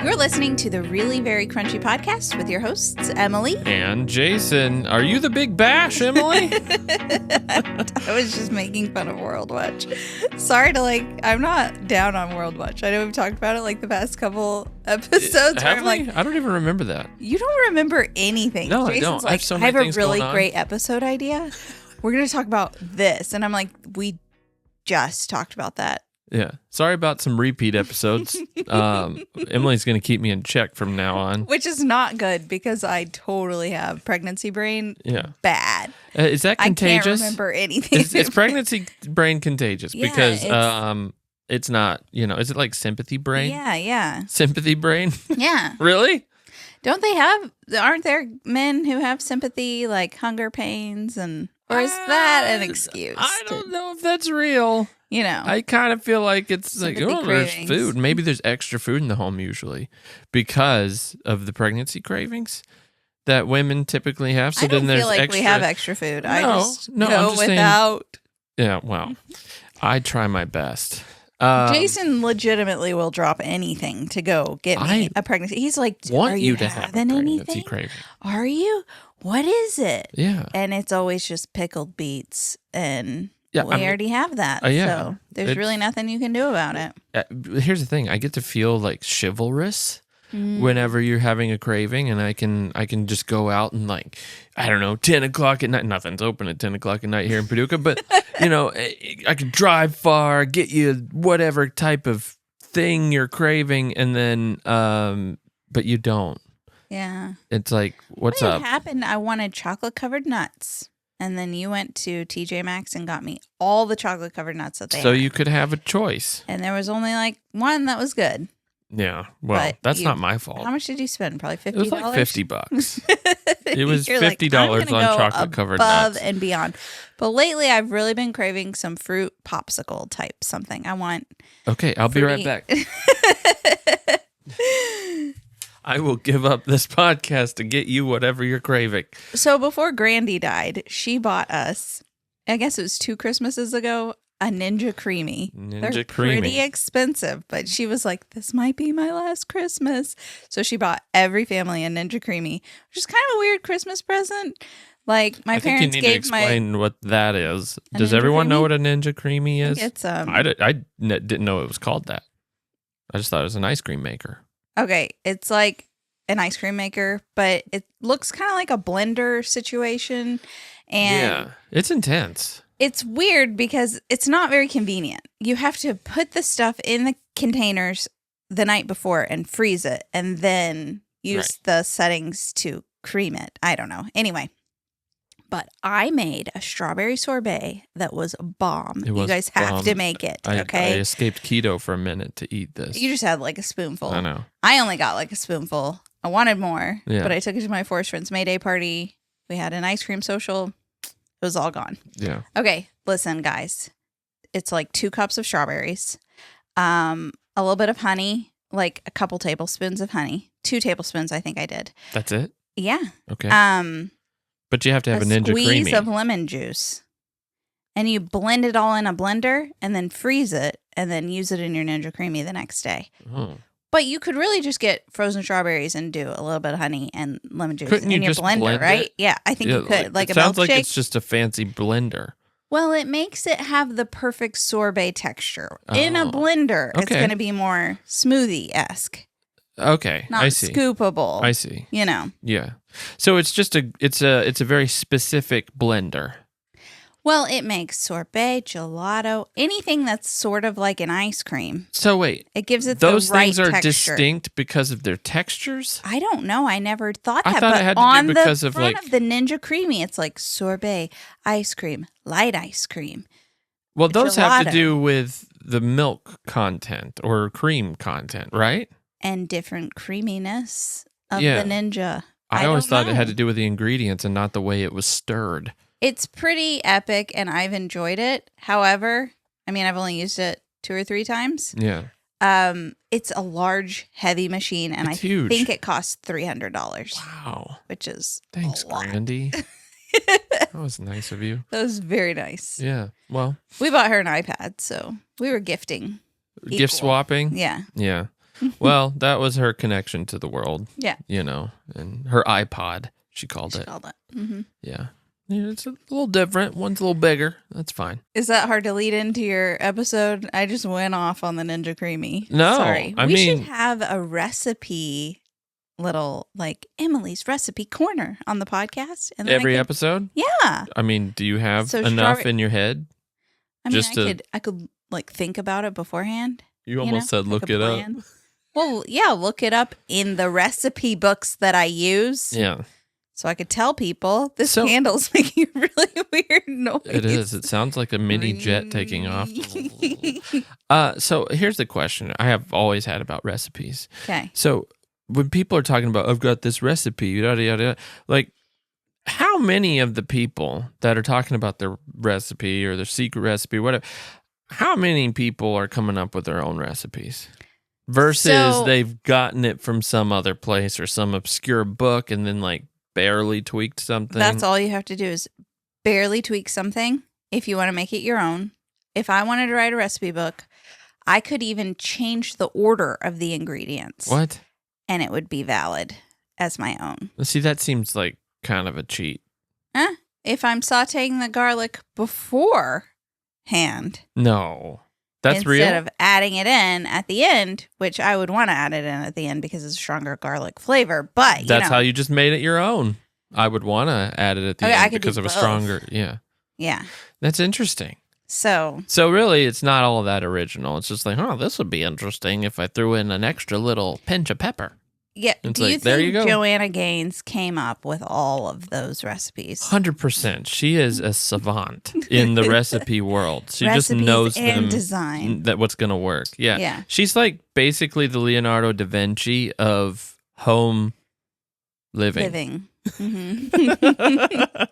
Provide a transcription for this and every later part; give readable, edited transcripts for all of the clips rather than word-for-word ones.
You're listening to the Really Very Crunchy podcast with your hosts, Emily. And Jason. Are you the big bash, Emily? I was just making fun of World Watch. Sorry to I'm not down on World Watch. I know we've talked about it the past couple episodes. Have we? I don't even remember that. You don't remember anything. No, Jason's I don't. I have a really great episode idea. We're going to talk about this. And I'm like, we just talked about that. Yeah. Sorry about some repeat episodes. Emily's going to keep me in check from now on. Which is not good because I totally have pregnancy brain. Yeah. Bad. Is that contagious? I can't remember anything. Is pregnancy brain contagious? Yeah, because it's not, is it like sympathy brain? Yeah. Sympathy brain? Yeah. Really? Aren't there men who have sympathy, like hunger pains, or is that an excuse? I don't know if that's real. I kind of feel like it's like, there's food. Maybe there's extra food in the home usually because of the pregnancy cravings that women typically have. So I don't then there's feel like extra. we have extra food. No, I just no, go I'm just without. Yeah, well, I try my best. Jason legitimately will drop anything to go get me a pregnancy. He's like, want you to have a pregnancy anything? craving. Are you? What is it? Yeah. And it's always just pickled beets and... Yeah, we already have that, so there's really nothing you can do about it. Here's the thing: I get to feel like chivalrous whenever you're having a craving, and I can just go out and 10 o'clock at night. Nothing's open at 10 o'clock at night here in Paducah, but I could drive far, get you whatever type of thing you're craving, and then but you don't. Yeah, it's like, what's up? What happened? I wanted chocolate covered nuts. And then you went to TJ Maxx and got me all the chocolate covered nuts that they had. So you could have a choice. And there was only one that was good. Yeah. Well, that's not my fault. How much did you spend? Probably $50? It was like $50. It was $50 on chocolate covered nuts. Above and beyond. But lately I've really been craving some fruit popsicle type something. I want. Okay, I'll be right back. I will give up this podcast to get you whatever you're craving. So before Grandy died, she bought us, I guess it was 2 Christmases ago, a Ninja Creamy. They're pretty expensive, but she was like, this might be my last Christmas. So she bought every family a Ninja Creamy, which is kind of a weird Christmas present. My parents gave I think you need to explain what that is. Does everyone know what a Ninja Creamy is? It's I didn't know it was called that. I just thought it was an ice cream maker. Okay, it's like an ice cream maker, but it looks kind of like a blender situation. And yeah, it's intense. It's weird because it's not very convenient. You have to put the stuff in the containers the night before and freeze it, and then use the settings to cream it. I don't know. Anyway, but I made a strawberry sorbet that was a bomb. You guys have to make it, okay? I escaped keto for a minute to eat this. You just had a spoonful. I know. I only got a spoonful. I wanted more, yeah. But I took it to my Forest Friends May Day party. We had an ice cream social. It was all gone. Yeah. Okay, listen, guys. It's 2 cups of strawberries, a little bit of honey, a couple tablespoons of honey, 2 tablespoons, I think I did. That's it? Yeah. Okay. But you have to have a Ninja Creamy. Squeeze of lemon juice. And you blend it all in a blender and then freeze it and then use it in your Ninja Creamy the next day. Oh. But you could really just get frozen strawberries and do a little bit of honey and lemon juice in your blender, blend right? It? Yeah, I think you could. It sounds like it's just a fancy blender. Well, it makes it have the perfect sorbet texture. In a blender, it's going to be more smoothie-esque. Okay, not I see. Scoopable. I see. Yeah. So it's just it's a very specific blender. Well, it makes sorbet, gelato, anything that's sort of like an ice cream. So wait, it gives it those the right things are texture. Distinct because of their textures? I don't know. I never thought that. I thought but it had to on do because the of front of the Ninja Creamy, it's sorbet, ice cream, light ice cream. Well, those gelato. have to do with the milk content or cream content, right? And different creaminess of the Ninja. I always thought it had to do with the ingredients and not the way it was stirred. It's pretty epic, and I've enjoyed it. However, I've only used it 2 or 3 times. Yeah. It's a large, heavy machine, and it's huge. think it costs $300. Wow. Which is thanks, a lot. Grandy. That was nice of you. That was very nice. Yeah. Well, we bought her an iPad, so we were gifting. Gift swapping? Yeah. Yeah. Well, that was her connection to the world. Yeah. And her iPod, she called it. Mm-hmm. Yeah. Yeah, it's a little different. One's a little bigger. That's fine. Is that hard to lead into your episode? I just went off on the Ninja Creamy. No, Sorry. I we mean, should have a recipe little, like, Emily's recipe corner on the podcast. And every episode? Yeah. I mean, do you have enough in your head? I mean, I could like think about it beforehand. You almost said look it up. Well, yeah, look it up in the recipe books that I use. Yeah. So I could tell people this candle's making a really weird noise. It is. It sounds like a mini jet taking off. So here's the question I have always had about recipes. Okay. So when people are talking about, I've got this recipe, yada, yada, yada, like, how many of the people that are talking about their recipe or their secret recipe, whatever, how many people are coming up with their own recipes? Versus they've gotten it from some other place or some obscure book and then like barely tweaked something. That's all you have to do is barely tweak something if you want to make it your own. If I wanted to write a recipe book, I could even change the order of the ingredients. What? And it would be valid as my own. See, that seems like kind of a cheat. If I'm sauteing the garlic beforehand. No. That's real? Instead of adding it in at the end, which I would want to add it in at the end because it's a stronger garlic flavor. But that's how you just made it your own. I would want to add it at the end because of a stronger. Yeah. Yeah. That's interesting. So really, it's not all that original. It's just like, this would be interesting if I threw in an extra little pinch of pepper. Yeah. Do you think Joanna Gaines came up with all of those recipes? 100%. She is a savant in the recipe world. She just knows and design. That what's going to work. Yeah. Yeah. She's like basically the Leonardo da Vinci of home living. Mm-hmm.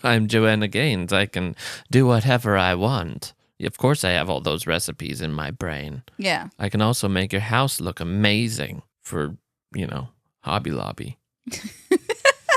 I'm Joanna Gaines. I can do whatever I want. Of course, I have all those recipes in my brain. Yeah. I can also make your house look amazing for, Hobby Lobby.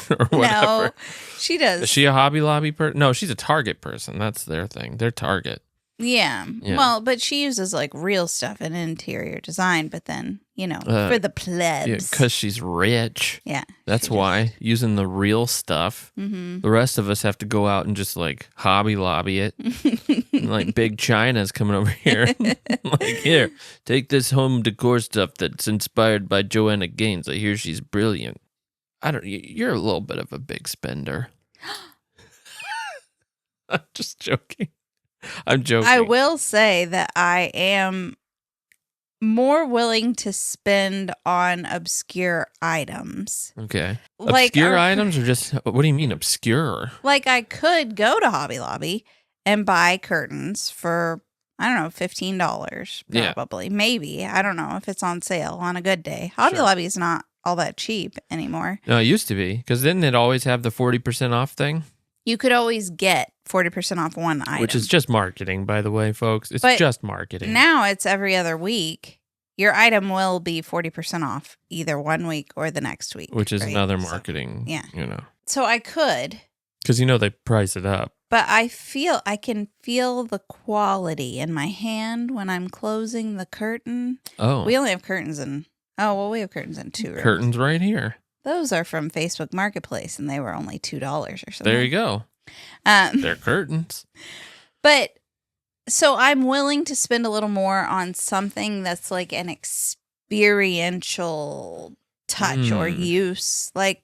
Or whatever. No, she does. Is she a Hobby Lobby person? No, she's a Target person. That's their thing. They're Target. Yeah. Well, but she uses like real stuff in interior design, but then, for the plebs. Yeah, because she's rich. Yeah. That's why. Using the real stuff. Mm-hmm. The rest of us have to go out and just like Hobby Lobby it. And, like Big China's coming over here. Like, here, take this home decor stuff that's inspired by Joanna Gaines. I hear she's brilliant. You're a little bit of a big spender. I'm just joking. I'm joking. I will say that I am more willing to spend on obscure items. Okay. Like obscure items or just, what do you mean obscure? Like I could go to Hobby Lobby and buy curtains for, I don't know, $15 probably. Yeah. Maybe. I don't know if it's on sale on a good day. Hobby Lobby is not all that cheap anymore. No, it used to be. Because didn't it always have the 40% off thing? You could always get 40% off one item. Which is just marketing, by the way, folks. It's just marketing. Now it's every other week. Your item will be 40% off either one week or the next week. Which is another marketing, So I could. Because, they price it up. But I can feel the quality in my hand when I'm closing the curtain. Oh. We only have curtains we have curtains in 2 rooms. Curtains right here. Those are from Facebook Marketplace, and they were only $2 or something. There you go. They're curtains. But so I'm willing to spend a little more on something that's like an experiential touch or use. Like,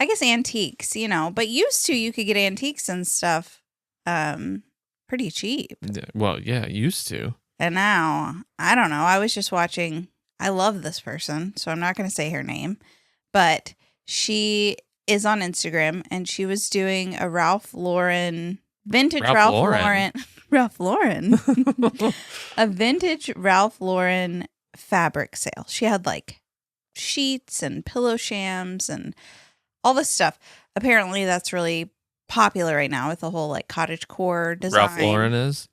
I guess antiques, but used to you could get antiques and stuff pretty cheap. Well, yeah, used to. And now, I don't know. I was just watching. I love this person, so I'm not going to say her name. But she is on Instagram, and she was doing a Ralph Lauren, a vintage Ralph Lauren fabric sale. She had like sheets and pillow shams and all this stuff. Apparently that's really popular right now with the whole like cottagecore design. Ralph Lauren is?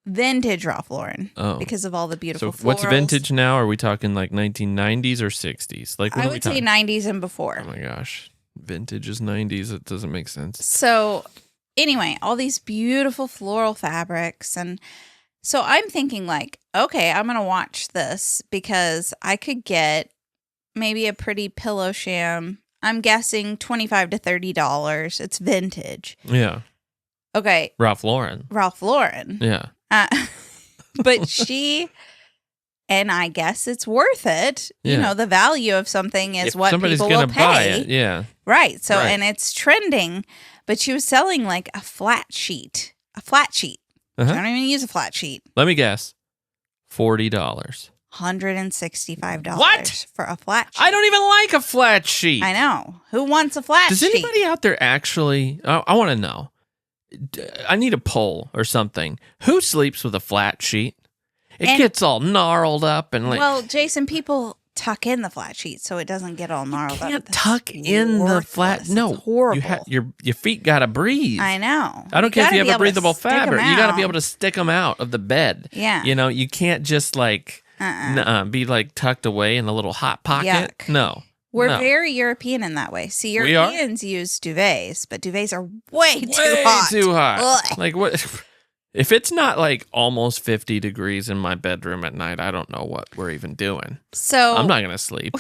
Vintage Ralph Lauren. Oh. Because of all the beautiful florals. What's vintage now? Are we talking like 1990s or 60s? Like, I would say 90s and before. Oh my gosh. Vintage is 90s. It doesn't make sense. So anyway, all these beautiful floral fabrics. And So I'm thinking like, okay, I'm going to watch this because I could get maybe a pretty pillow sham. I'm guessing $25 to $30. It's vintage. Yeah. Okay. Ralph Lauren. Yeah. But she, and I guess it's worth it. Yeah. You know, the value of something is if what somebody's people gonna will buy pay. it, yeah. Right. So, Right. and it's trending, but she was selling like a flat sheet. Uh-huh. I don't even use a flat sheet. Let me guess. $40. $165 What? for a flat sheet. I don't even like a flat sheet. I know. Who wants a flat Does sheet? anybody out there actually, I want to know. I need a poll or something. Who sleeps with a flat sheet? It gets all gnarled up and like. Well, Jason, people tuck in the flat sheet so it doesn't get all gnarled up. You can't tuck in the flat. No, it's horrible. Your feet gotta breathe. I know. I don't care if you have a breathable stick 'em fabric. You got to be out. able to stick them out of the bed. Yeah. You know, you can't just like be like tucked away in a little hot pocket. Yuck. No. We're no. very European in that way. See, We are? Europeans use duvets, but duvets are way too Way hot. too hot. Ugh. Like what? If it's not like almost 50 degrees in my bedroom at night, I don't know what we're even doing. So I'm not gonna sleep.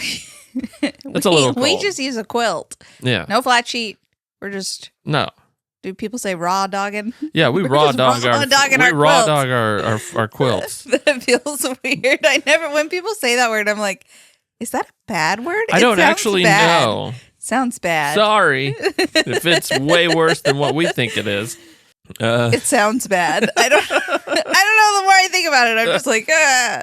That's a little We cold. just use a quilt. Yeah. No flat sheet. We're just. No. Do people say raw dogging? Yeah, we We're raw just dog raw our dogging we our raw quilts. dog our quilts. That feels weird. I never. When people say that word, I'm like, is that a bad word? I It don't sounds actually bad. know. Sounds bad. Sorry if it's way worse than what we think it is. It sounds bad. I don't know. The more I think about it, I'm just like,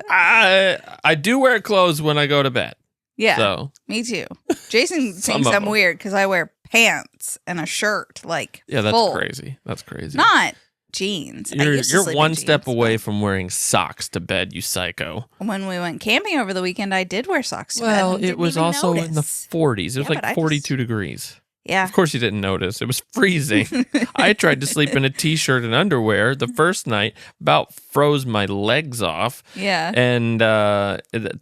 I do wear clothes when I go to bed. yeah, So me too. Jason Some thinks of I'm them. weird because I wear pants and a shirt, like yeah, that's full. crazy. That's crazy. Not jeans. I used to You're sleep in one step jeans, away from wearing socks to bed, you psycho. but when we went camping over the weekend, I did wear socks to bed. Well, and it didn't was even also in the notice. 40s. It was Yeah, but I like just- 42 degrees. Yeah. Of course you didn't notice. It was freezing. I tried to sleep in a t-shirt and underwear the first night, about froze my legs off. Yeah. And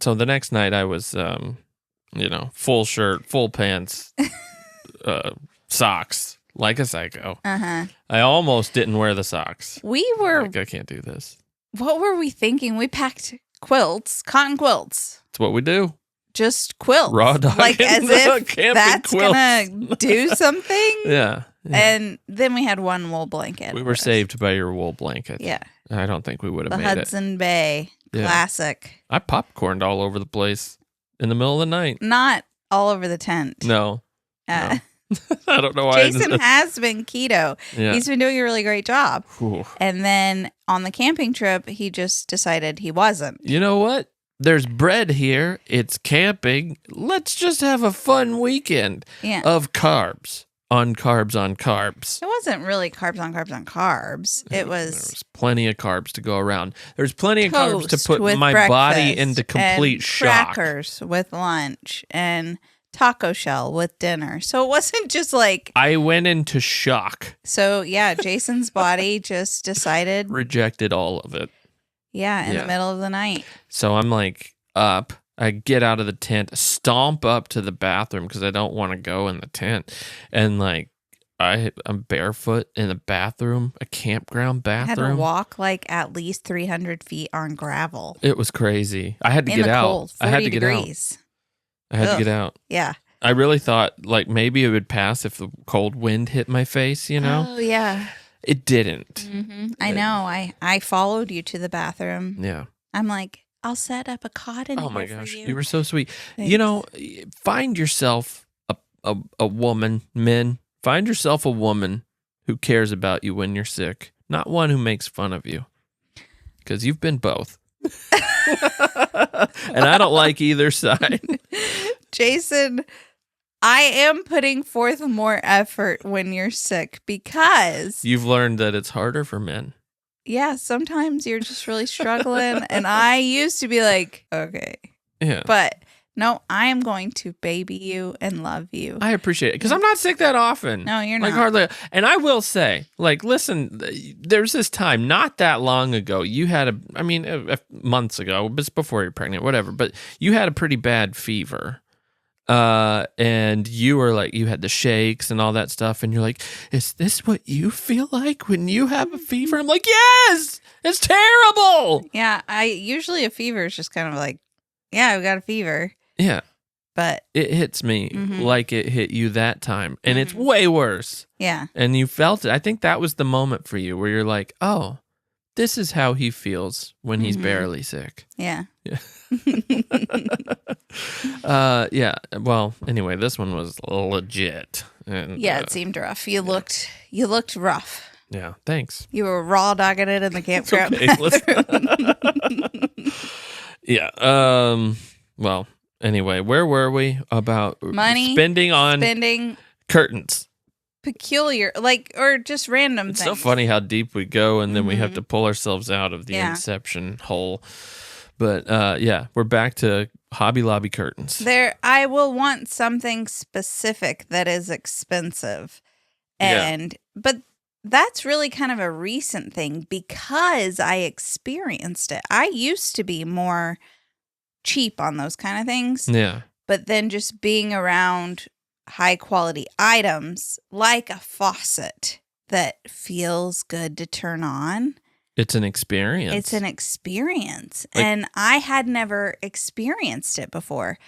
so the next night I was, full shirt, full pants, socks, like a psycho. Uh-huh. I almost didn't wear the socks. We were, Like, I can't do this. what were we thinking? We packed quilts, cotton quilts. It's what we do. Just quilts. Raw dog like as if camping that's quilts. gonna do something. Yeah. And then we had one wool blanket. We for were us. saved by your wool blanket. Yeah. I don't think we would The have made it. Hudson Bay Yeah. classic. I popcorned all over the place in the middle of the night. Not all over the tent. No. Uh, I don't know why. Jason has been keto. Yeah. He's been doing a really great job. Whew. And then on the camping trip, he just decided he wasn't. You know what? There's bread here. It's camping. Let's just have a fun weekend Yeah. of carbs on carbs on carbs. It wasn't really carbs on carbs on carbs. It There was was plenty of carbs to go around. There's plenty of carbs to toast put with my body breakfast into complete and shock. crackers with lunch and taco shell with dinner. So it wasn't just like, I went into shock, so yeah, Jason's body just decided, rejected all of it. in Yeah. the middle of the night. So I'm like up. I get out of the tent, stomp up to the bathroom because I don't want to go in the tent. And like I'm barefoot in the bathroom, a campground I had to bathroom. walk like at least 300 feet on gravel It was crazy. I had to in get the out. cold, 40 I had to get out. degrees. I had Ugh. to get out. Yeah. I really thought like maybe it would pass if the cold wind hit my face, you know? Oh, yeah. It didn't. I know. I followed you to the bathroom. Yeah. I'm like, I'll set up a cot in Oh my here gosh. for You were so sweet. You know, find yourself a woman, men, find yourself a woman who cares about you when you're sick, not one who makes fun of you. Because you've been both. And I don't like either side. Jason, I am putting forth more effort when you're sick because, You've learned that it's harder for men. yeah, sometimes you're just really struggling. And I used to be like, okay, Yeah. but no, I am going to baby you and love you. I appreciate it because I'm not sick that often. No, you're Like not. hardly. And I will say, like, listen, there's this time not that long ago. You had months ago, but it's before you're pregnant, whatever. But you had a pretty bad fever. And you were like, you had the shakes and all that stuff, and you're like, is this what you feel like when you have a fever? I'm like, yes, it's terrible. Yeah, usually a fever is just kind of like, yeah, I've got a fever. Yeah. But it hits me like it hit you that time, and it's way worse. Yeah. And you felt it. I think that was the moment for you where you're like, oh, this is how he feels when he's barely sick. Yeah. Yeah. Yeah. Well, anyway, this one was legit. And, yeah, it seemed rough. You looked rough. Yeah, thanks. You were raw dogging it in the campground. Okay, yeah. Well, anyway, where were we about money spending curtains? Peculiar, or just random it's things. so funny how deep we go, and then we have to pull ourselves out of the inception hole. But yeah, we're back to Hobby Lobby curtains. I will want something specific that is expensive, but that's really kind of a recent thing because I experienced it. I used to be more cheap on those kind of things. Yeah, but then just being around high quality items like a faucet that feels good to turn on. It's an experience. And I had never experienced it before.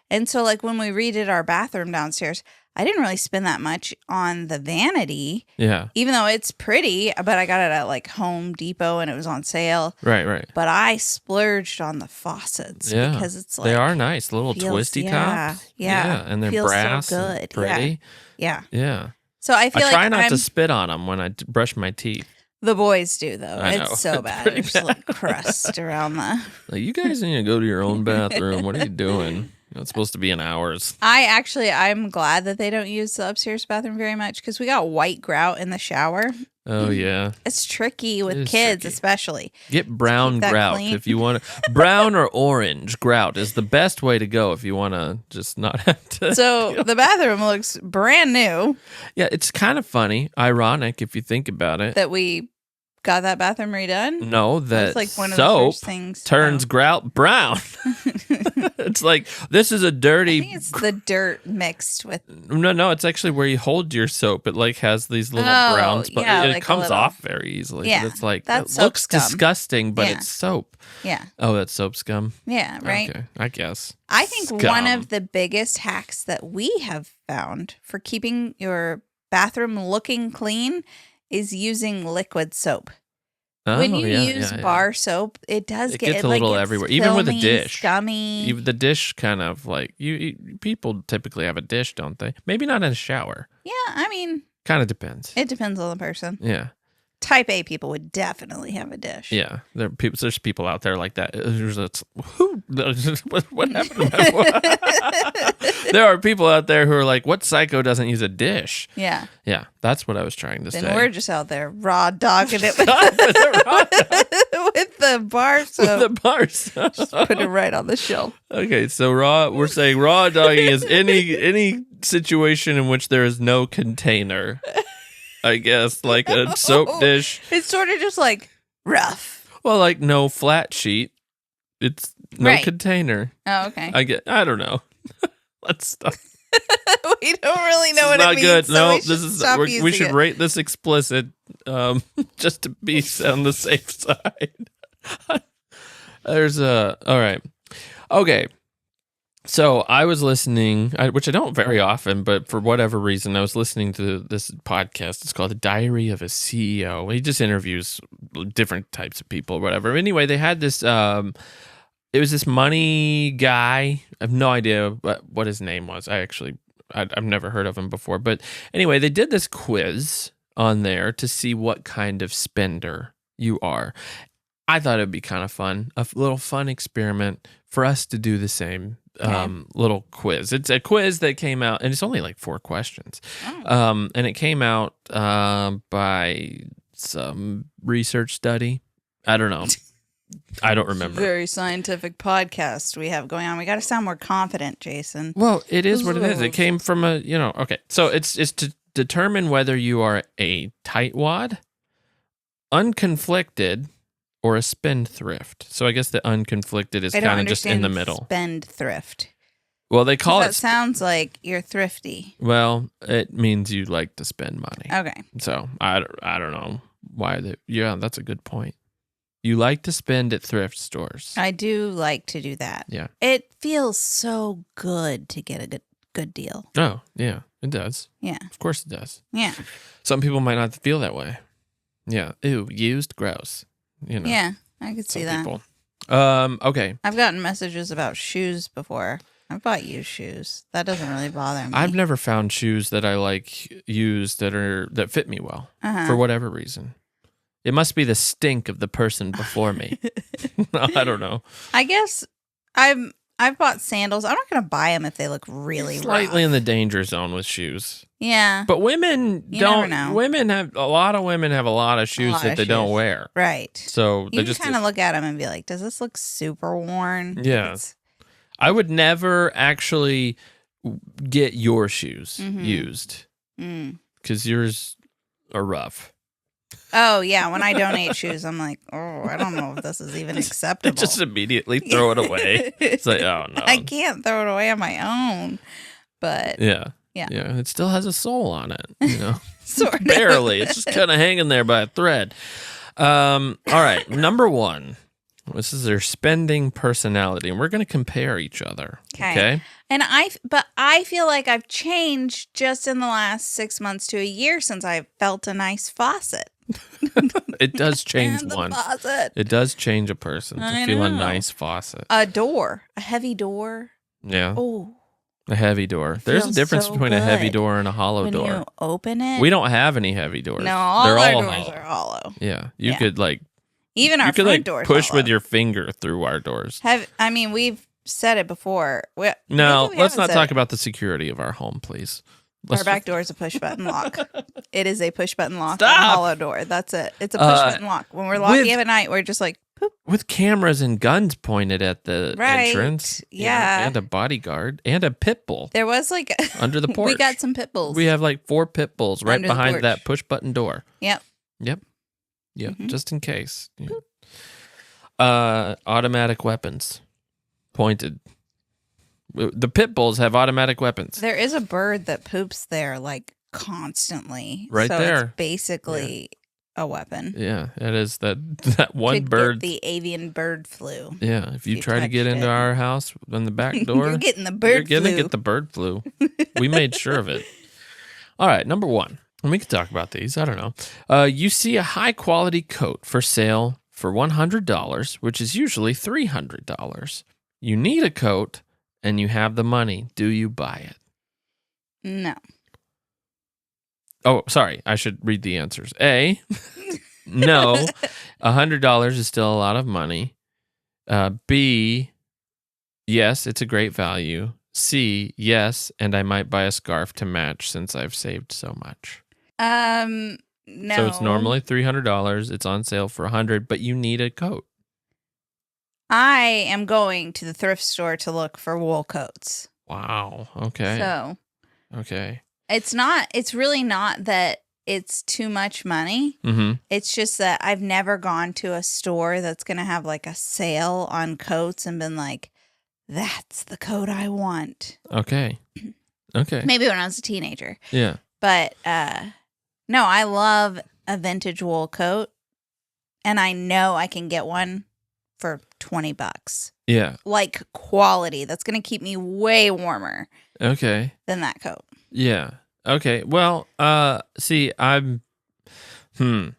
And so when we redid our bathroom downstairs, I didn't really spend that much on the vanity. Yeah. Even though it's pretty, but I got it at Home Depot and it was on sale. Right. But I splurged on the faucets because it's they are nice, little twisty tops. Yeah. And they're feels brass so and good. pretty. Yeah. So I feel try not to spit on them when I brush my teeth. The boys do, though. I know. It's so bad. There's crust around the... you guys need to go to your own bathroom. What are you doing? It's supposed to be in ours. I'm glad that they don't use the upstairs bathroom very much because we got white grout in the shower. Oh, yeah. It's tricky with kids, especially. Get brown grout if you want to. Brown or orange grout is the best way to go if you want to just not have to. So the bathroom looks brand new. Yeah, it's kind of funny, ironic if you think about it. That we got that bathroom redone? No, that one of soap the first things turns grout brown. It's this is a dirty... I think it's the dirt mixed with... No, it's actually where you hold your soap. It has these little brown spots. Yeah, it comes off very easily. Yeah, it's that's it looks scum. Disgusting, but it's soap. Yeah. Oh, that's soap scum? Yeah, right? Okay, I guess. I think one of the biggest hacks that we have found for keeping your bathroom looking clean is using liquid soap. When you use bar soap, it does get a little everywhere, even with a dish. Scummy. Even the dish kind of people typically have a dish, don't they? Maybe not in a shower. Yeah, I mean, kind of depends. It depends on the person. Yeah. Type A people would definitely have a dish. Yeah, there's people out there like that. What happened? There are people out there who are like, what psycho doesn't use a dish? Yeah. Yeah, that's what I was trying to say. Then we're just out there raw dogging it with the bar soap. With the bar soap. Just put it right on the shelf. Okay, so we're saying raw dogging is any situation in which there is no container. I guess, like a soap dish. It's sort of just rough. Well, no flat sheet. It's no container. Oh, okay. I don't know. Let's stop. We don't really know what it means. Good. So no, we should rate this explicit, just to be on the safe side. All right. Okay. So I was listening, which I don't very often, but for whatever reason, I was listening to this podcast. It's called The Diary of a CEO. He just interviews different types of people, whatever. Anyway, they had this, it was this money guy. I have no idea what his name was. I've never heard of him before. But anyway, they did this quiz on there to see what kind of spender you are. I thought it'd be kind of fun, a little fun experiment for us to do the same. Little quiz. It's a quiz that came out, and it's only 4 questions. Oh. And it came out by some research study. I don't know. I don't remember. Very scientific podcast we have going on. We got to sound more confident, Jason. Well, it is what it is. It came from okay. So it's to determine whether you are a tightwad, unconflicted, or a spendthrift. So I guess the unconflicted is kind of just in the middle. Spendthrift. Well, they call That it. sounds like you're thrifty. Well, it means you like to spend money. Okay. So I don't know why. Yeah, that's a good point. You like to spend at thrift stores. I do like to do that. Yeah. It feels so good to get a good deal. Oh, yeah, it does. Yeah. Of course it does. Yeah. Some people might not feel that way. Yeah. Ew, used, gross. Yeah, I could see that. People. Okay. I've gotten messages about shoes before. I've bought used shoes. That doesn't really bother me. I've never found shoes that I like used that fit me well for whatever reason. It must be the stink of the person before me. I don't know. I guess I've bought sandals. I'm not going to buy them if they look really slightly rough. in the danger zone with shoes. Yeah. But women never know. A lot of women have a lot of shoes that they don't wear. Right. So you just kind of look at them and be like, does this look super worn? Yeah. I would never actually get your shoes used because yours are rough. Oh, yeah. When I donate shoes, I'm like, oh, I don't know if this is even acceptable. Just immediately throw it away. It's like, oh, no. I can't throw it away on my own. But yeah. It still has a soul on it, sort of. Barely. It's just kind of hanging there by a thread. All right. Number 1. This is their spending personality, and we're going to compare each other. Okay. And I feel like I've changed just in the last 6 months to a year since I felt a nice faucet. It does change and one. Faucet. It does change a person to feel a nice faucet. A door, a heavy door. Yeah. Oh. A heavy door. There's a difference between a heavy door and a hollow door. When you open it. We don't have any heavy doors. No, all They're our all doors hollow. are hollow. Yeah. You could even our front doors push hollow. with your finger through our doors. We've said it before. No, let's not talk about the security of our home, please. Our back door is a push button lock. It is a push button lock. Stop! And a hollow door. That's it. It's a push button lock. When we're locking up at night, we're just like, poop. With cameras and guns pointed at the entrance. Yeah. And a bodyguard and a pit bull. There was under the porch. We got some pit bulls. We have 4 pit bulls right behind that push button door. Yep. Just in case. Yeah. Automatic weapons. Pointed. The pit bulls have automatic weapons. There is a bird that poops there constantly. Right there. It's basically a weapon. Yeah, it is that one Could bird. Get the avian bird flu. Yeah, if you try to get into our house on the back door, you're getting the bird flu. You're going to get the bird flu. We made sure of it. All right, number 1. And we could talk about these. I don't know. You see a high quality coat for sale for $100, which is usually $300. You need a coat and you have the money. Do you buy it? No. Oh, sorry. I should read the answers. A, no. $100 is still a lot of money. B, yes, it's a great value. C, yes, and I might buy a scarf to match since I've saved so much. No. So it's normally $300. It's on sale for $100, but you need a coat. I am going to the thrift store to look for wool coats. Wow. Okay. So. Okay. It's really not that it's too much money. Mm-hmm. It's just that I've never gone to a store that's going to have a sale on coats and been like, that's the coat I want. Okay. Okay. Maybe when I was a teenager. Yeah. But no, I love a vintage wool coat, and I know I can get one for $20. Yeah. Quality. That's going to keep me way warmer. Okay. Than that coat. Yeah. Okay. Well, see, I buy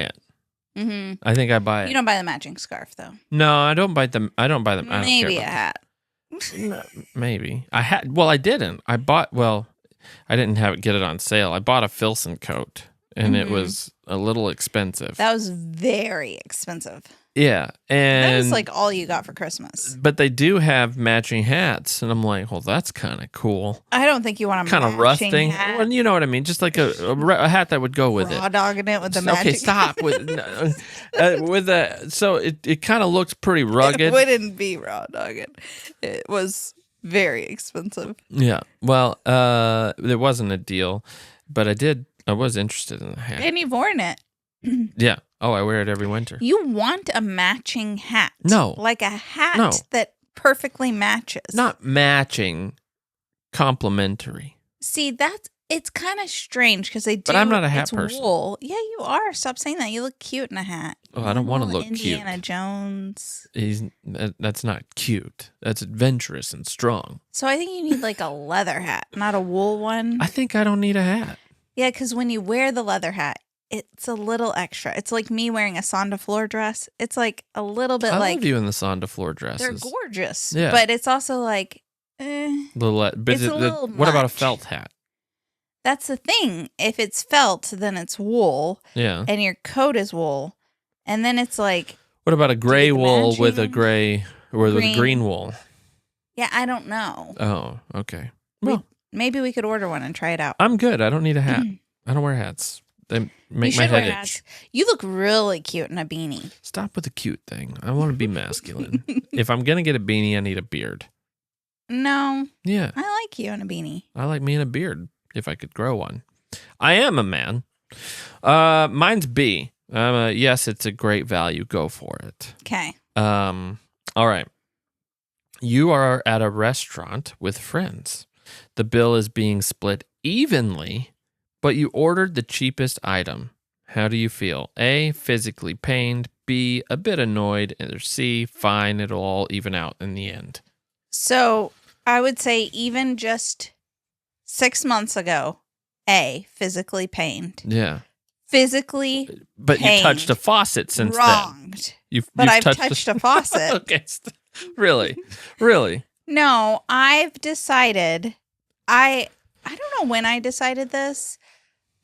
it. Mm-hmm. I think I buy it. You don't buy the matching scarf though. No, I don't buy them. Maybe a hat. Maybe I didn't. I didn't get it on sale. I bought a Filson coat, and it was a little expensive. That was very expensive. Yeah, and that was all you got for Christmas. But they do have matching hats, and I'm like, well, that's kind of cool. I don't think you want a kind of rusting hat. Well, you know what I mean, just like a hat that would go with raw dogging it with the matching. Okay, stop with so it kind of looks pretty rugged. It wouldn't be raw dogging. It was very expensive. Yeah, well, there wasn't a deal, but I was interested in the hat, and you've worn it. Yeah. Oh, I wear it every winter. You want a matching hat. No. Like a hat that perfectly matches. Not matching, complementary. See, it's kind of strange because they do. But I'm not a hat it's person. Wool. Yeah, you are. Stop saying that. You look cute in a hat. Oh, I don't want to look Indiana cute. Jones. That's not cute. That's adventurous and strong. So I think you need like a leather hat, not a wool one. I think I don't need a hat. Yeah, because when you wear the leather hat, it's a little extra. It's like me wearing a Sonda floor dress. It's like a little bit I like love you in the Sonda floor dresses. they're gorgeous. Yeah. But it's also like, But it's a little what about a much. felt hat? That's the thing. If it's felt, then it's wool, Yeah. and your coat is wool, and then it's like, What about a gray the wool with a matching gray or with a green? green wool? yeah, I don't know. Oh, okay. We- Well, Maybe we could order one and try it out. I'm good. I don't need a hat. I don't wear hats. They You make my should head wear itch. hats. You look really cute in a beanie. Stop with the cute thing. I want to be masculine. If I'm going to get a beanie, I need a beard. No, Yeah. I like you in a beanie. I like me in a beard if I could grow one. I am a man. Mine's B. Yes, it's a great value. Go for it. Okay. All right. You are at a restaurant with friends. The bill is being split evenly, but you ordered the cheapest item. How do you feel? A, physically pained. B, a bit annoyed. Or C, fine, it'll all even out in the end. So I would say even just 6 months ago, A, physically pained. Yeah. Physically But you pained. touched a faucet since then. wronged. You've I've touched touched a faucet. Okay. Really? Really? No, I've decided, I don't know when I decided this,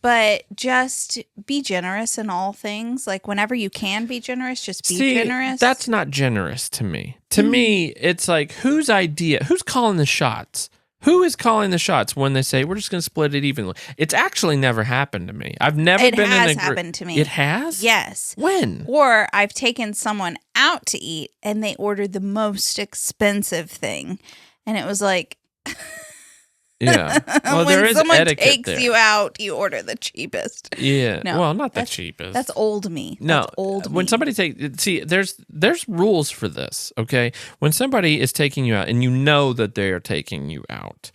but just be generous in all things. Like whenever you can be generous, just be generous. That's not generous to me. To me, it's like, whose idea? Who's calling the shots? Who is calling the shots when they say, we're just going to split it evenly? It's actually never happened to me. I've never It been has in a happened to me. It has? Yes. When? Or I've taken someone out to eat and they ordered the most expensive thing. And it was like, Yeah. Well, when there is someone etiquette takes there. you out, you order the cheapest. Yeah. No, Well, not the that's- cheapest. That's old me. No, That's old when me. somebody there's rules for this, okay? When somebody is taking you out and you know that they are taking you out,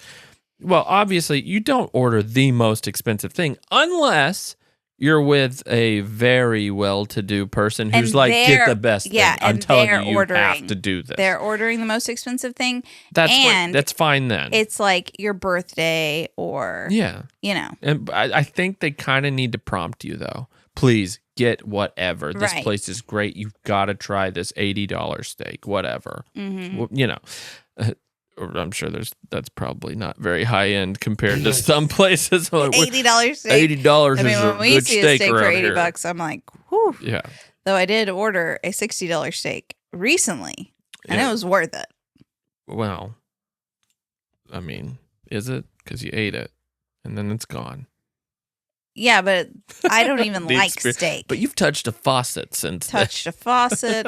well, obviously you don't order the most expensive thing unless you're with a very well-to-do person who's And like, get they're- the best thing. yeah, I'm and telling they're you, you have ordering. to do this. They're ordering the most expensive thing. That's and fine then. It's like your birthday or, Yeah. you know. And I think they kind of need to prompt you, though. Please get whatever. This Right. place is great. You've got to try this $80 steak, whatever. Mhm. Well, you know, I'm sure that's probably not very high end compared to some places. Like, $80 steak. $80 I mean, is when a we good see a steak steak for around $80, here. I'm like, whew. Yeah. Though I did order a $60 steak recently, and Yeah. it was worth it. Well, I mean, is it? Because you ate it and then it's gone. Yeah, but I don't even The like experience- steak. But you've touched a faucet since then. Touched a faucet.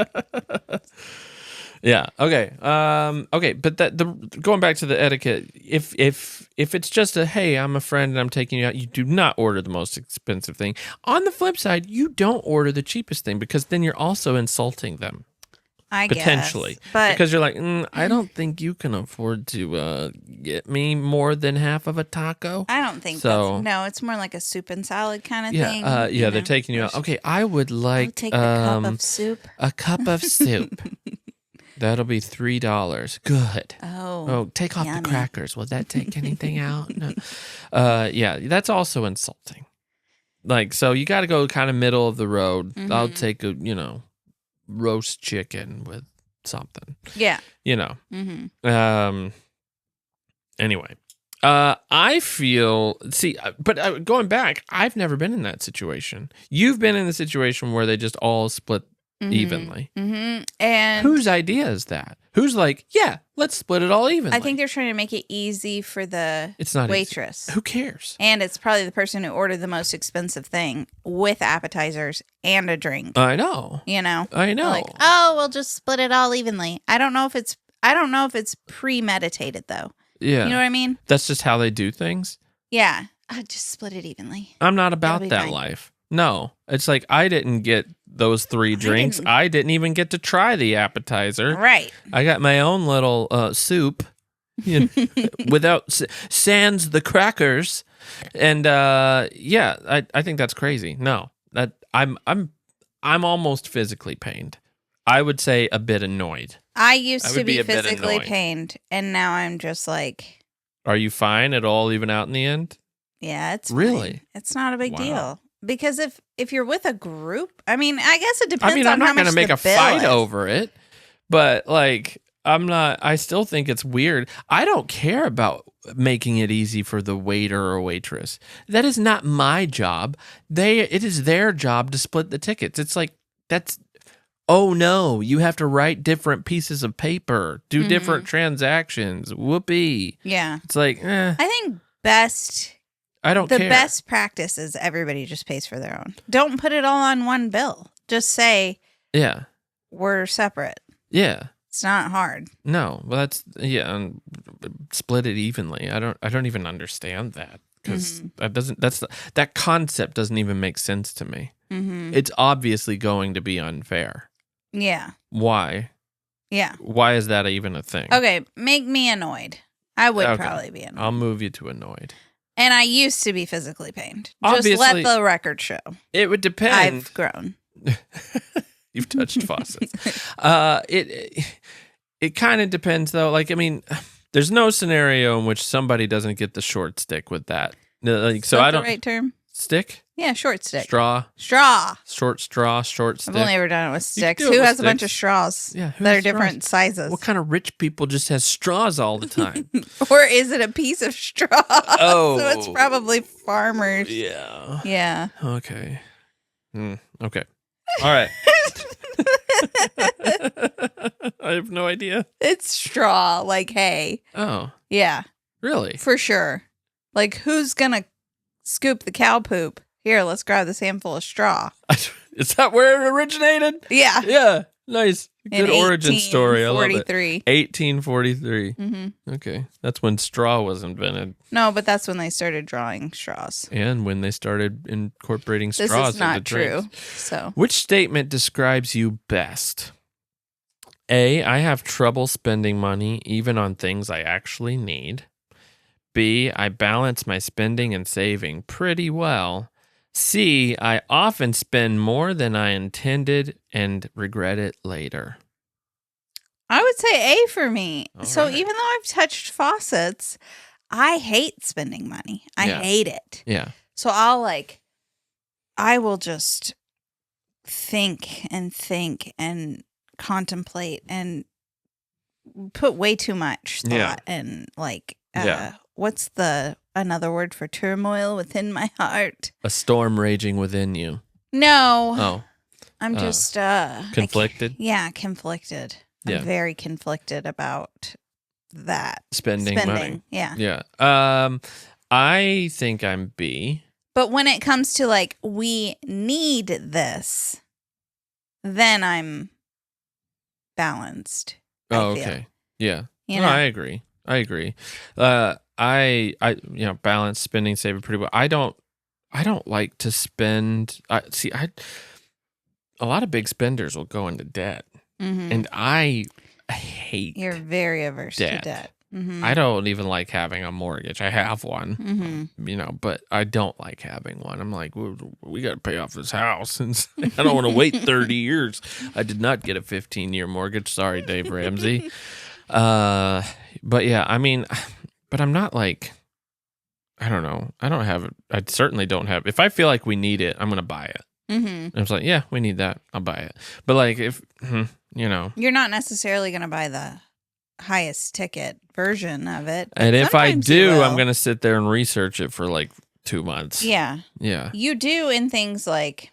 Yeah. Okay. Okay. But going back to the etiquette, if it's just a, hey, I'm a friend and I'm taking you out, you do not order the most expensive thing. On the flip side, you don't order the cheapest thing because then you're also insulting them I potentially. guess. But Because you're like, I don't think you can afford to get me more than half of a taco. I don't think So- no, it's more like a soup and salad kind of Yeah. thing. Yeah. you They're know. taking you out. Okay. I would I'll like take the cup of soup. a cup of soup. That'll be $3. Good. Oh, take off yummy. the crackers. Will that take anything out? No. Yeah, that's also insulting. Like, so you got to go kind of middle of the road. I'll Mhm. take a, roast chicken with something. Yeah. Mm-hmm. Anyway, I feel. See, but going back, I've never been in that situation. You've been in the situation where they just all split evenly. Mm-hmm. And Whose idea is that? Who's like, yeah, let's split it all evenly? I think they're trying to make it easy for the it's not waitress. Easy. Who cares? And it's probably the person who ordered the most expensive thing with appetizers and a drink. I know. You know? I know. Like, oh, we'll just split it all evenly. I don't know if it's premeditated though. Yeah. You know what I mean? That's just how they do things. Yeah. Just split it evenly. I'm not about be that fine. life. No. It's like I didn't get those 3 drinks. I didn't even get to try the appetizer. Right. I got my own little soup, without sans the crackers, and I think that's crazy. No, that I'm almost physically pained. I would say a bit annoyed. I used to be physically pained, and now I'm just like. Are you fine at all, even out in the end? Yeah, it's really. Fine. It's not a big deal because if you're with a group, I mean, I guess it depends. I'm not going to make a fight over it, but like, I'm not. I still think it's weird. I don't care about making it easy for the waiter or waitress. That is not my job. It is their job to split the tickets. It's like that's. Oh no, you have to write different pieces of paper, do different transactions. Whoopee. Yeah. It's like, I think I don't care. The best practice is everybody just pays for their own. Don't put it all on one bill. Just say, yeah, we're separate. Yeah. It's not hard. No, well, and split it evenly. I don't even understand that because that concept doesn't even make sense to me. Mm-hmm. It's obviously going to be unfair. Yeah. Why? Yeah. Why is that even a thing? Okay, make me annoyed. I would probably be annoyed. I'll move you to annoyed. And I used to be physically pained. Obviously, just let the record show. It would depend. I've grown. You've touched faucets. It kind of depends, though. Like, I mean, there's no scenario in which somebody doesn't get the short stick with that. Like, so I don't. The right term? Stick? Yeah, short stick. Straw. Short stick. I've only ever done it with sticks. Who has a bunch of straws that are different sizes? What kind of rich people just has straws all the time? Or is it a piece of straw? Oh. So it's probably farmers. Yeah. Yeah. Okay. Okay. All right. I have no idea. It's straw, like hay. Oh. Yeah. Really? For sure. Like, who's going to scoop the cow poop? Here, let's grab this handful of straw. Is that where it originated? Yeah. Yeah. Nice. Good origin story. I love it. 1843. 1843. Mm-hmm. Okay. That's when straw was invented. No, but that's when they started drawing straws. And when they started incorporating straws into This is not true. drinks. So, which statement describes you best? A, I have trouble spending money even on things I actually need. B, I balance my spending and saving pretty well. C, I often spend more than I intended and regret it later. I would say A for me. All so right. even though I've touched faucets, I hate spending money. I hate it. Yeah. So I will just think and contemplate and put way too much thought and what's another word for turmoil within my heart? A storm raging within you. No. Oh. I'm just conflicted? Conflicted. Yeah. I'm very conflicted about that. Spending money. Yeah. Yeah. I think I'm B. But when it comes to like, we need this, then I'm balanced. Oh, okay. Yeah. You no, know? I agree. I balance spending, saving pretty well. I don't like to spend. A lot of big spenders will go into debt, and I hate. You're very averse to debt. I don't even like having a mortgage. I have one, but I don't like having one. I'm like, we got to pay off this house, and I don't want to wait 30 years. I did not get a 15-year mortgage. Sorry, Dave Ramsey. But yeah, I mean, but I'm not like, I don't know. I certainly don't have. If I feel like we need it, I'm going to buy it. And it's like, yeah, we need that. I'll buy it. But like, if, you're not necessarily going to buy the highest ticket version of it. And if I do, I'm going to sit there and research it for like 2 months. Yeah. Yeah. You do in things like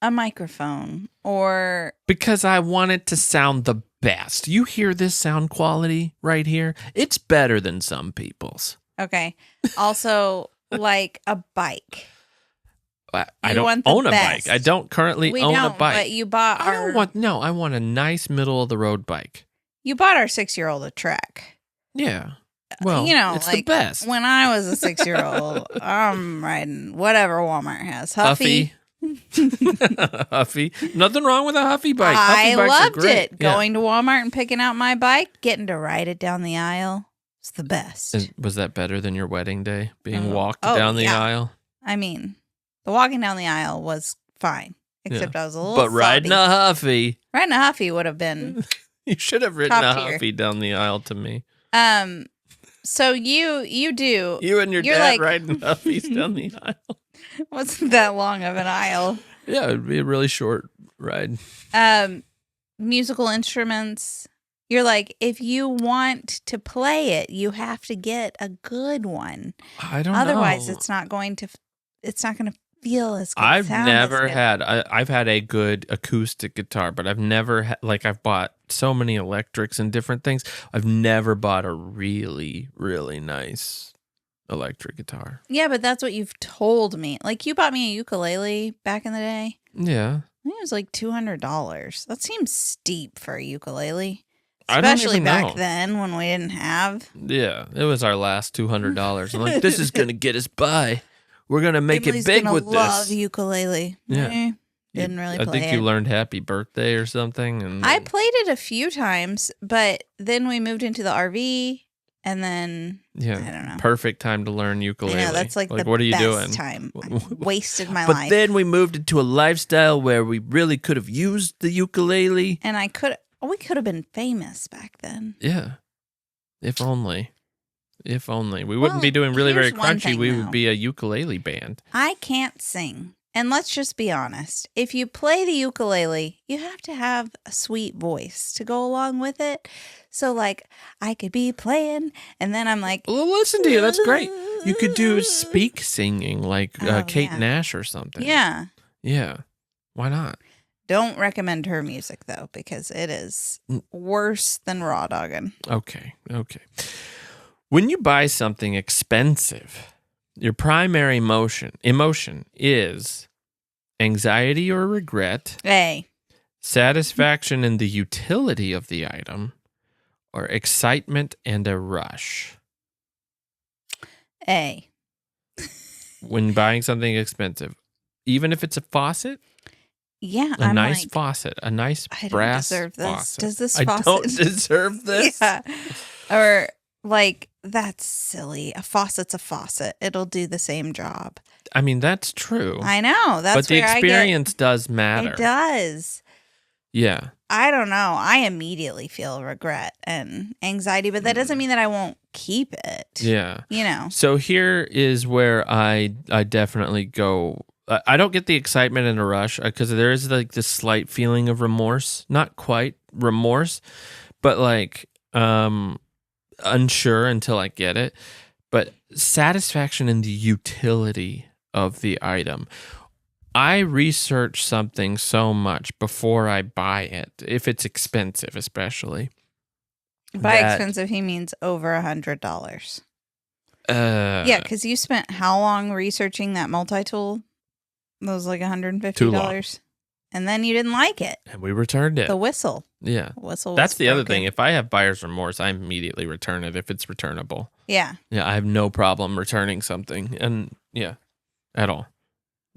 a microphone or. Because I want it to sound the best. You hear this sound quality right here? It's better than some people's. Okay. Also, like a bike. I don't own a bike. I don't currently own a bike. But you bought I want a nice middle of the road bike. You bought our 6-year-old a Trek. Yeah. Well, it's like the best. When I was a 6-year-old, I'm riding whatever Walmart has. Huffy. Huffy. Nothing wrong with a Huffy bike. Huffy I bikes are loved great. it. Going to Walmart and picking out my bike, getting to ride it down the aisle. It's the best. Was that better than your wedding day? Being walked down the aisle? I mean, the walking down the aisle was fine. Except I was a little But riding a Huffy. Riding a Huffy would have been You should have ridden a Huffy down the aisle to me. So you do. You and your dad riding Huffies down the aisle. Wasn't that long of an aisle. Yeah, it would be a really short ride. Musical instruments. You're like, if you want to play it, you have to get a good one. I don't know. Otherwise, it's not going to feel as good. I've had a good acoustic guitar, but I've never I've bought so many electrics and different things. I've never bought a really, really nice electric guitar. Yeah, but that's what you've told me. Like, you bought me a ukulele back in the day. Yeah. I think it was like $200. That seems steep for a ukulele. I don't Especially even back know. then when we didn't have. Yeah, it was our last $200. I'm like, this is going to get us by. We're going to make it big with this. Love ukulele. Yeah. Didn't really play it. I think you learned Happy Birthday or something. And I played it a few times, but then we moved into the RV, and then I don't know. Perfect time to learn ukulele. I know, that's like the what are you best doing? time. I wasted my but life. But then we moved into a lifestyle where we really could have used the ukulele. And we could have been famous back then. Yeah. If only. If only. We wouldn't be doing really very crunchy. We would be a ukulele band. I can't sing. And let's just be honest. If you play the ukulele, you have to have a sweet voice to go along with it. So, like, I could be playing, and then I'm like... Well, listen to you. That's great. You could do speak singing, like Kate Nash or something. Yeah. Yeah. Why not? Don't recommend her music, though, because it is worse than raw dogging. Okay. When you buy something expensive, your primary emotion is anxiety or regret, satisfaction in the utility of the item, or excitement and a rush. When buying something expensive, even if it's a faucet, a nice faucet, a nice brass faucet. Does this I faucet don't deserve this? Yeah. Or like, that's silly. A faucet's a faucet. It'll do the same job. I mean, that's true. I know. But the experience does matter. It does. Yeah. I don't know. I immediately feel regret and anxiety, but that doesn't mean that I won't keep it. Yeah. You know. So here is where I definitely go. I don't get the excitement and a rush because there is like this slight feeling of remorse. Not quite remorse, but like unsure until I get it. But satisfaction in the utility of the item. I research something so much before I buy it, if it's expensive especially. By expensive, he means over $100. Yeah, because you spent how long researching that multi-tool? That was like $150. Too long. And then you didn't like it. And we returned it. The whistle. Yeah. The whistle. That's the other thing. If I have buyer's remorse, I immediately return it if it's returnable. Yeah. Yeah, I have no problem returning something. And yeah, at all.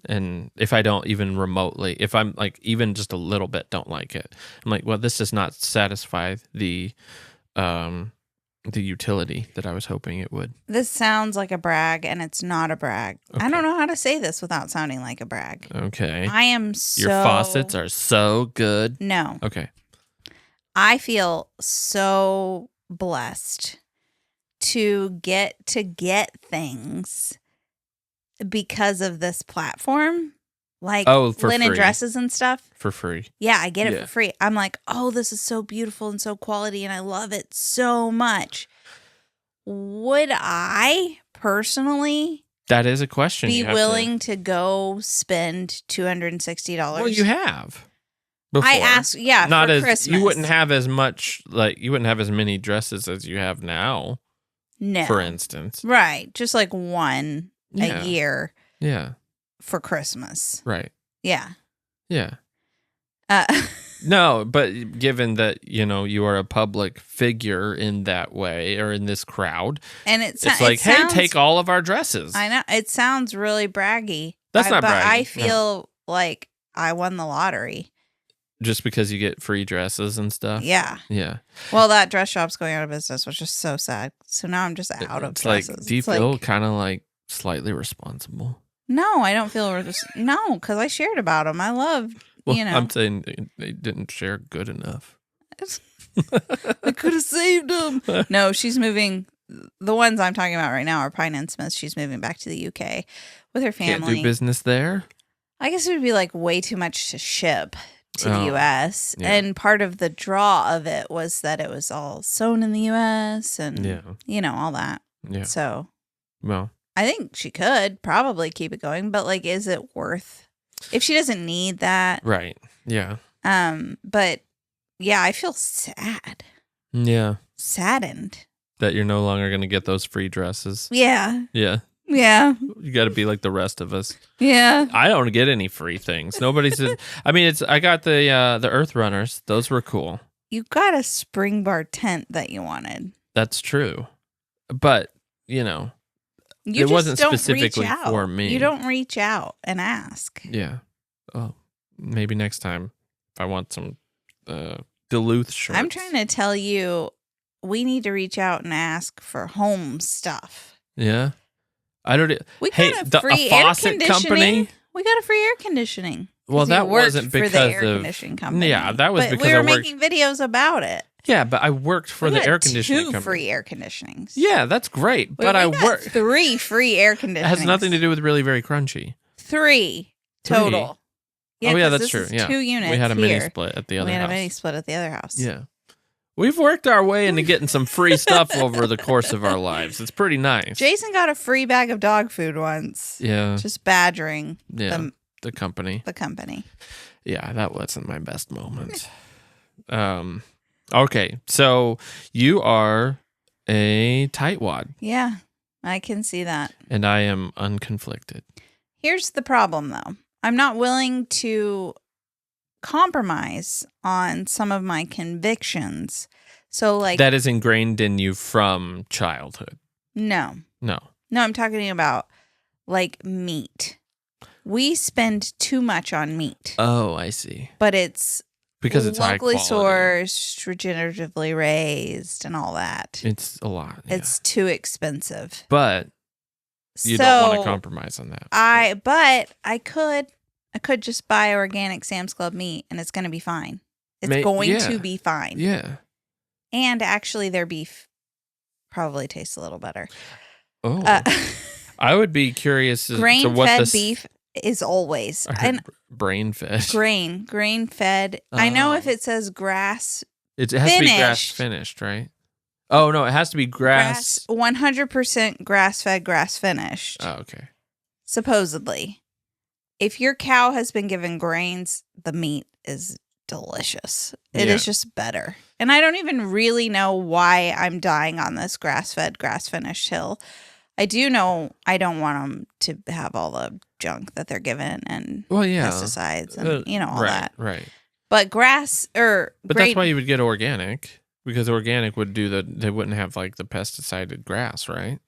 And if I don't even remotely, if I'm like even just a little bit don't like it, I'm like, well, this does not satisfy the utility that I was hoping it would. This sounds like a brag, and it's not a brag. Okay. I don't know how to say this without sounding like a brag. Okay. I am so... Your faucets are so good. No. Okay. I feel so blessed to get things because of this platform. Like for linen free. dresses and stuff. For free. Yeah, I get it for free. I'm like, oh, this is so beautiful and so quality, and I love it so much. Would I personally that is a question. Be willing to go spend $260? Well, you have. Before. I asked, not for as Christmas. You wouldn't have as much, like you wouldn't have as many dresses as you have now. No. For instance. Right. Just like one a year. Yeah. For Christmas. Right. Yeah. Yeah. No, but given that, you are a public figure in that way or in this crowd, and it's like, hey, take all of our dresses. I know. It sounds really braggy. That's not braggy. But I feel like I won the lottery. Just because you get free dresses and stuff? Yeah. Yeah. Well, that dress shop's going out of business, which is so sad. So now I'm just out of dresses. Like, do you feel kind of like slightly responsible? No, I don't feel no, because I shared about them. I love, I'm saying they didn't share good enough. I could have saved them. No, she's moving. The ones I'm talking about right now are Pine and Smith. She's moving back to the UK with her family. Can't do business there? I guess it would be like way too much to ship to the US. Yeah. And part of the draw of it was that it was all sewn in the US and, all that. Yeah. So, well, I think she could probably keep it going, but like, is it worth if she doesn't need that? Right. Yeah. But yeah, I feel sad. Yeah. Saddened. That you're no longer going to get those free dresses. Yeah. Yeah. Yeah. You got to be like the rest of us. Yeah. I don't get any free things. Nobody's. I mean, I got the Earth Runners. Those were cool. You got a spring bar tent that you wanted. That's true. But, it wasn't specifically for me. You don't reach out and ask. Yeah. Oh, maybe next time if I want some Duluth shirts. I'm trying to tell you, we need to reach out and ask for home stuff. Yeah. I don't. We got a free air conditioning. Company? We got a free air conditioning. Well, that wasn't because for the air conditioning company. Yeah, that was because we were making videos about it. Yeah, but I worked for the air conditioning company. 2 free air conditionings. Yeah, that's great. But I worked 3 free air conditionings. It has nothing to do with really very crunchy. 3 total. Yeah, that's true. Yeah, 2 units. We had a mini split at the other house. We had a mini split at the other house. Yeah. We've worked our way into getting some free stuff over the course of our lives. It's pretty nice. Jason got a free bag of dog food once. Yeah. Just badgering the company. The company. Yeah, that wasn't my best moment. Okay, so you are a tightwad. Yeah, I can see that. And I am unconflicted. Here's the problem, though. I'm not willing to compromise on some of my convictions. So like that is ingrained in you from childhood. No, I'm talking about like meat. We spend too much on meat. Oh, I see. But it's because it's locally high quality, sourced, regeneratively raised, and all that. It's a lot. Yeah. It's too expensive. But you don't want to compromise on that. But I could just buy organic Sam's Club meat and it's going to be fine. It's going to be fine. Yeah. And actually their beef probably tastes a little better. Oh. I would be curious as to what grain-fed beef is always. Brain-fed. Grain-fed. I know if it says grass it has to be grass finished, right? Oh, no, it has to be grass 100% grass-fed, grass-finished. Oh, okay. Supposedly. If your cow has been given grains, the meat is delicious. It is just better. And I don't even really know why I'm dying on this grass-fed, grass-finished hill. I do know I don't want them to have all the junk that they're given and pesticides and all that. Right. But that's why you would get organic, because organic would they wouldn't have like the pesticided grass, right?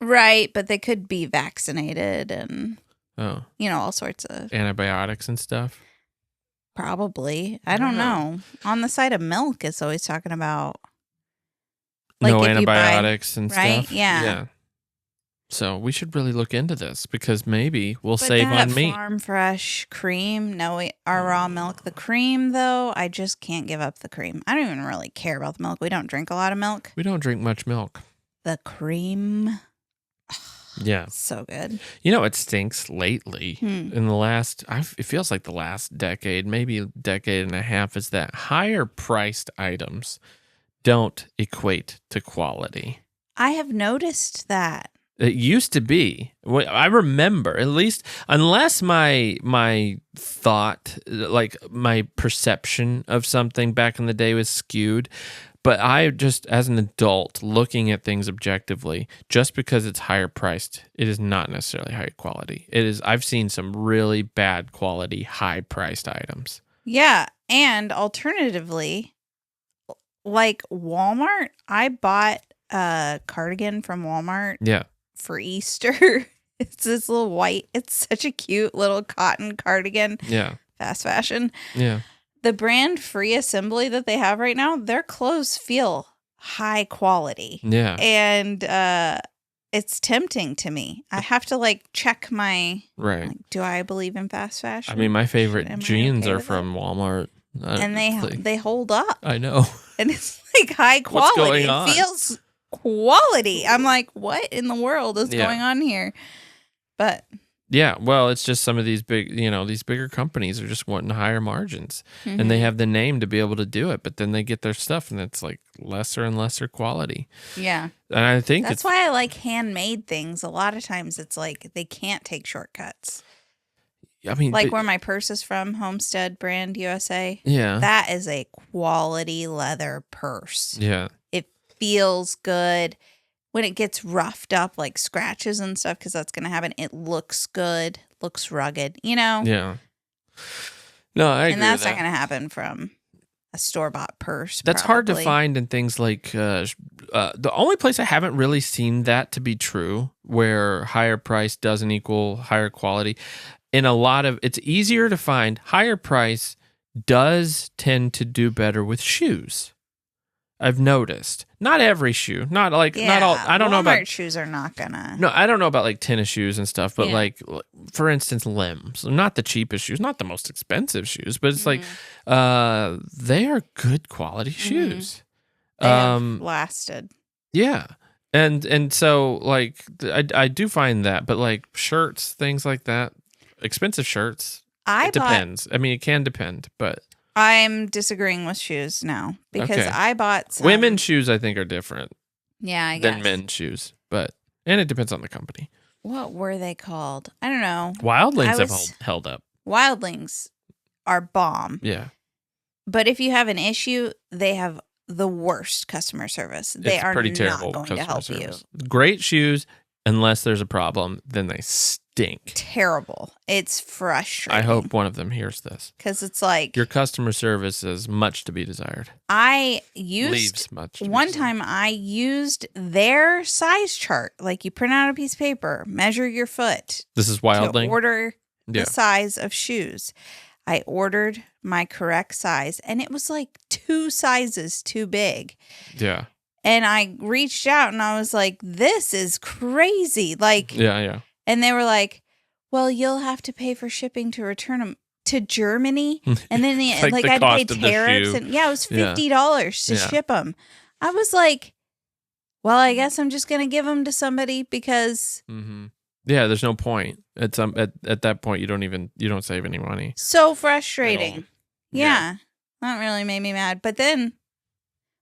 Right, but they could be vaccinated and all sorts of antibiotics and stuff. Probably. I don't know. On the side of milk, it's always talking about like no antibiotics and stuff. Yeah. So we should really look into this because maybe we'll save on meat. Farm fresh cream, our raw milk. The cream, though, I just can't give up the cream. I don't even really care about the milk. We don't drink a lot of milk. We don't drink much milk. The cream. Yeah. So good. It stinks lately. In the last, it feels like the last decade, maybe a decade and a half, is that higher priced items don't equate to quality. I have noticed that. It used to be. I remember, at least, unless my thought, like my perception of something back in the day was skewed. But I just, as an adult, looking at things objectively, just because it's higher priced, it is not necessarily high quality. It is. I've seen some really bad quality, high priced items. Yeah, and alternatively, like Walmart, I bought a cardigan from Walmart. Yeah. For Easter, It's this little white. It's such a cute little cotton cardigan. Yeah. Fast fashion. Yeah. The brand Free Assembly that they have right now, their clothes feel high quality. Yeah. And it's tempting to me. I have to like check my right. Like, do I believe in fast fashion? I mean, my favorite jeans are with from Walmart. And they hold up. I know. And it's like high quality. What's going on? It feels quality. I'm like, what in the world is going on here? But yeah, well, it's just some of these these bigger companies are just wanting higher margins, and they have the name to be able to do it, but then they get their stuff and it's like lesser and lesser quality. Yeah. And I think that's why I like handmade things. A lot of times it's like they can't take shortcuts. I mean, like where my purse is from, Homestead brand USA. Yeah. That is a quality leather purse. Yeah. It feels good. When it gets roughed up, like scratches and stuff, because that's going to happen, it looks good, looks rugged, Yeah. No, I agree. And that's not going to happen from a store-bought purse. That's hard to find in things like the only place I haven't really seen that to be true, where higher price doesn't equal higher quality. In a lot of, it's easier to find. Higher price does tend to do better with shoes. I've noticed. Not every shoe. Not all. I don't know about Walmart shoes are not gonna. No, I don't know about like tennis shoes and stuff, but like for instance, limbs. Not the cheapest shoes, not the most expensive shoes, but it's like they are good quality shoes. They have lasted. Yeah. And so like I do find that, but like shirts, things like that, expensive shirts. It depends. I mean, it can depend, but I'm disagreeing with shoes now because I bought some. Women's shoes, I think, are different. Yeah, I guess. Than men's shoes, and it depends on the company. What were they called? I don't know. Wildlings have held up. Wildlings are bomb. Yeah. But if you have an issue, they have the worst customer service. They are pretty terrible not going to help service. You. Great shoes, unless there's a problem, then they stink. Terrible. It's frustrating. I hope one of them hears this. Because it's like... Your customer service is much to be desired. One time I used their size chart. Like you print out a piece of paper, measure your foot. This is Wildling? To order the size of shoes. I ordered my correct size and it was like 2 sizes too big. Yeah. And I reached out and I was like, this is crazy. Like... Yeah. And they were like, well, you'll have to pay for shipping to return them to Germany. And then I had to pay tariffs. And it was $50 to ship them. I was like, well, I guess I'm just going to give them to somebody because. Mm-hmm. Yeah, there's no point. At that point, you don't save any money. So frustrating. Yeah. That really made me mad. But then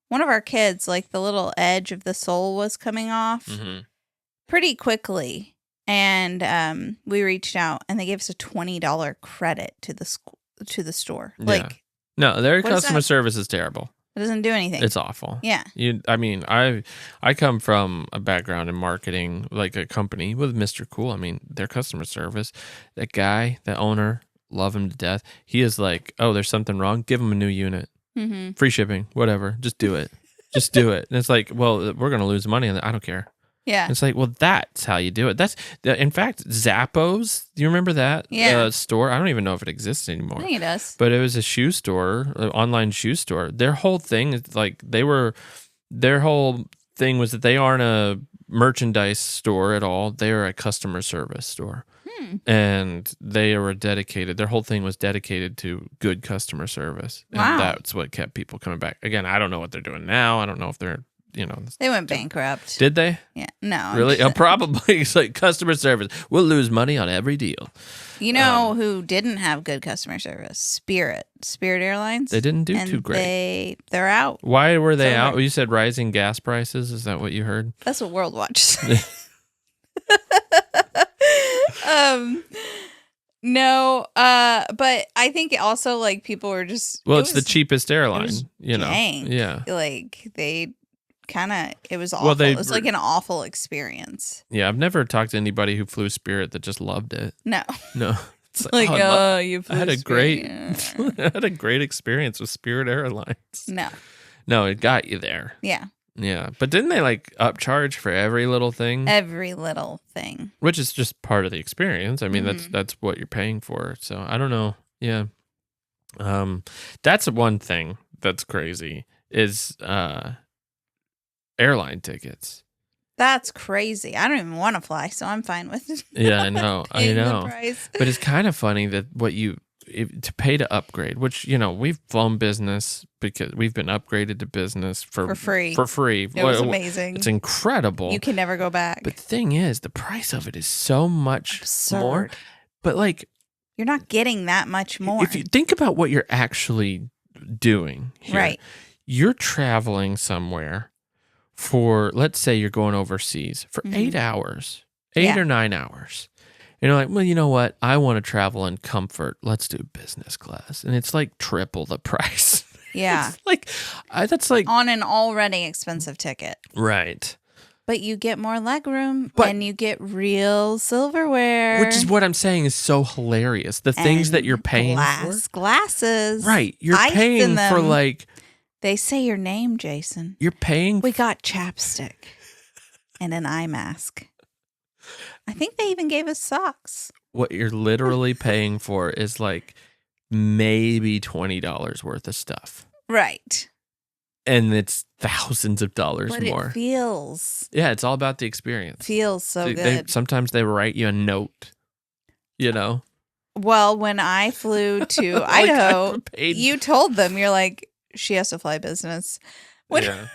one of our kids, like the little edge of the sole was coming off pretty quickly. And we reached out, and they gave us a $20 credit to the store. Yeah. Like, no, their customer service is terrible. It doesn't do anything. It's awful. Yeah. I come from a background in marketing, like a company with Mr. Cool. I mean, their customer service, that guy, the owner, love him to death. He is like, oh, there's something wrong. Give him a new unit. Mm-hmm. Free shipping, whatever. Just do it. Just do it. And it's like, well, we're going to lose money on that. I don't care. Yeah. It's like, well, that's how you do it. In fact, Zappos, do you remember that store? I don't even know if it exists anymore. I think it does. But it was a shoe store, an online shoe store. Their whole thing is like their whole thing was that they aren't a merchandise store at all. They are a customer service store. And their whole thing was dedicated to good customer service. And that's what kept people coming back. Again, I don't know what they're doing now. I don't know if they're they went bankrupt. Did they? Yeah. No. Really? Probably. It's like customer service. We'll lose money on every deal. You know who didn't have good customer service? Spirit Airlines. They didn't do too great. They're out. Why were they out? You said rising gas prices. Is that what you heard? That's what World Watch said. No, but I think also like people were just. Well, it's the cheapest airline. Dang. Yeah. Like they. It was awful. It was like an awful experience. Yeah, I've never talked to anybody who flew Spirit that just loved it. No. It's like, you flew Spirit. I had a great experience with Spirit Airlines. No, it got you there. Yeah. Yeah, but didn't they like upcharge for every little thing? Every little thing. Which is just part of the experience. I mean, Mhm. that's what you're paying for. So I don't know. Yeah. That's one thing that's crazy is airline tickets. That's crazy. I don't even want to fly, so I'm fine with it. Yeah, I know. I Paying the know. price. But it's kind of funny that to pay to upgrade, which, we've flown business because we've been upgraded to business for free. For free. It was amazing. It's incredible. You can never go back. But the thing is, the price of it is so much more. Absurd. But like, You're not getting that much more. if you think about what you're actually doing here, Right. You're traveling somewhere for, let's say you're going overseas for 8 hours, 8 or 9 hours. And you're like, well, you know what? I want to travel in comfort. Let's do business class. And it's like triple the price. Yeah. It's like, that's like, On an already expensive ticket. right. But you get more legroom But- and you get real silverware. Which is what I'm saying is so hilarious. The things that you're paying for. Glasses. Right. You're Ice in paying for them. like, They say your name, Jason. you're paying. We got chapstick and an eye mask. I think they even gave us socks. What you're literally paying for is like maybe $20 worth of stuff. Right. And it's thousands of dollars But more. it feels Yeah, it's all about the experience. so They- good. sometimes they write you a note, Well, when I flew to Like, I Idaho, paid- you told them, you're like, she has to fly business. When Yeah,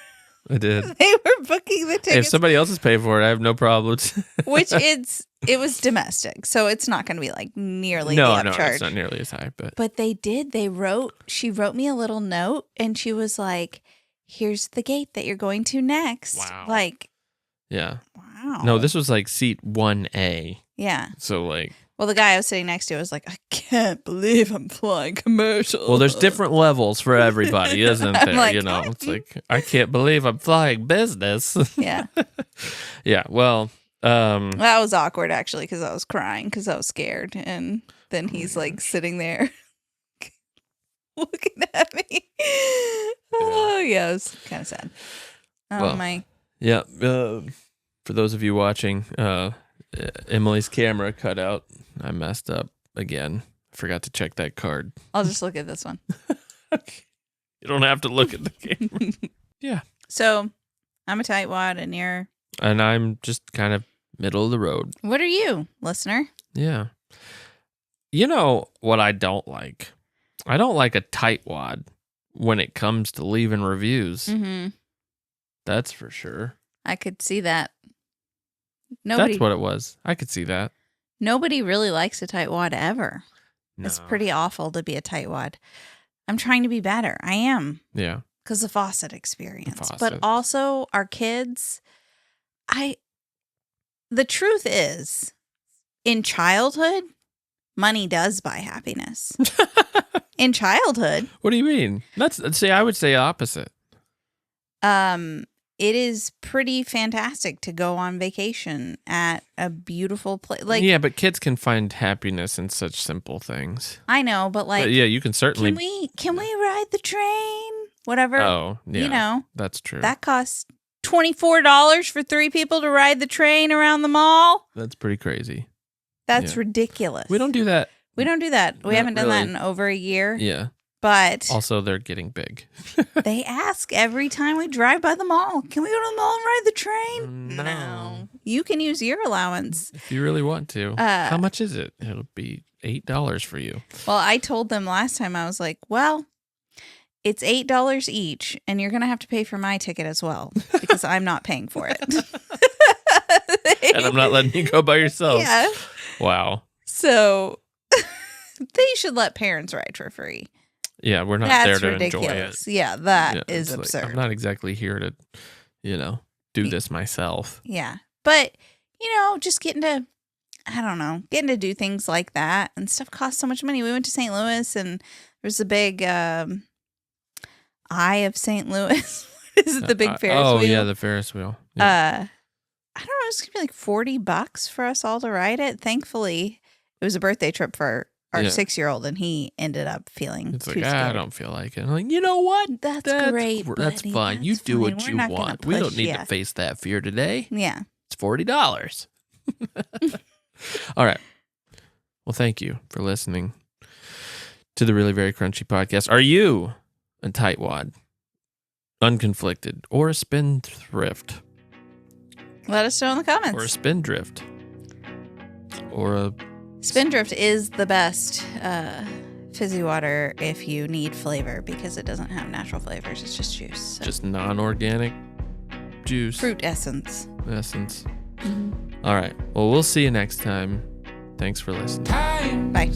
I did. they were booking the Hey, if tickets, somebody else is paid for it, I have no problems. which it was domestic, so it's not going to be like nearly no, the no, upcharge. it's not nearly as high, but But she wrote me a little note and she was like, here's the gate that you're going to next. Wow. Like, yeah. wow. No, this was like seat 1A. Yeah. So like, Well, the guy I was sitting next to was like, I can't believe I'm flying commercial. well, there's different levels for everybody, isn't I'm there? like, It's like, I can't believe I'm flying business. Yeah. Yeah, well, That was awkward, actually, because I was crying because I was scared. And then he's like sitting there looking at me. Oh, yeah, it was kind of sad. Oh, Well, my. yeah. For those of you watching, Emily's camera cut out. I messed up again. Forgot to check that card. I'll just look at this one. You don't have to look at the camera. Yeah. So I'm a tightwad and you're. And I'm just kind of middle of the road. What are you, listener? Yeah. You know what I don't like? I don't like a tightwad when it comes to leaving reviews. Mm-hmm. That's for sure. I could see that. Nobody, That's what it was. I could see that. nobody really likes a tightwad ever. No. It's pretty awful to be a tightwad. I'm trying to be better. I am. Yeah. Because of faucet experience. The But faucet. also our kids, the truth is, in childhood, money does buy happiness. In childhood, What do you mean? I would say opposite. it is pretty fantastic to go on vacation at a beautiful place. Like, Yeah, but kids can find happiness in such simple things. I know, but like, But yeah, you can certainly. can we ride the train? Whatever. Oh, yeah. You know, That's true. that costs $24 for 3 people to ride the train around the mall. That's pretty crazy. That's Yeah. ridiculous. We don't do that. We don't do that. We Not haven't done that really. in over a year. Yeah. But Also, they're getting big. they ask every time we drive by the mall, can we go to the mall and ride the train? No. You can use your allowance. If you really want to. How much is it? It'll be $8 for you. Well, I told them last time, I was like, well, it's $8 each, and you're going to have to pay for my ticket as well because I'm not paying for it. And I'm not letting you go by yourself. Yeah. Wow. So they should let parents ride for free. Yeah, we're not That's there to ridiculous. enjoy it. Yeah, that Yeah, is it's like, absurd. I'm not exactly here to, do this myself. Yeah. But, just getting to do things like that and stuff costs so much money. We went to St. Louis and there's a big Eye of St. Louis. Is it the big Ferris wheel? Oh, yeah, the Ferris wheel. Yeah. I don't know, it's gonna be like $40 for us all to ride it. Thankfully, it was a birthday trip for our 6-year-old, and he ended up feeling it's too like, scared. I don't feel like it. I'm like, you know what? That's great. That's buddy. fine. That's you do fine. what We're you not gonna want. We don't push need ya. to face that fear today. Yeah. It's $40. All right. Well, thank you for listening to the Really Very Crunchy podcast. Are you a tightwad, unconflicted, or a spendthrift? Let us know in the comments. Or a spindrift? Or a... Spindrift is the best fizzy water if you need flavor because it doesn't have natural flavors. It's just juice. So. Just non-organic juice. Fruit essence. All right. Well, we'll see you next time. Thanks for listening. Bye.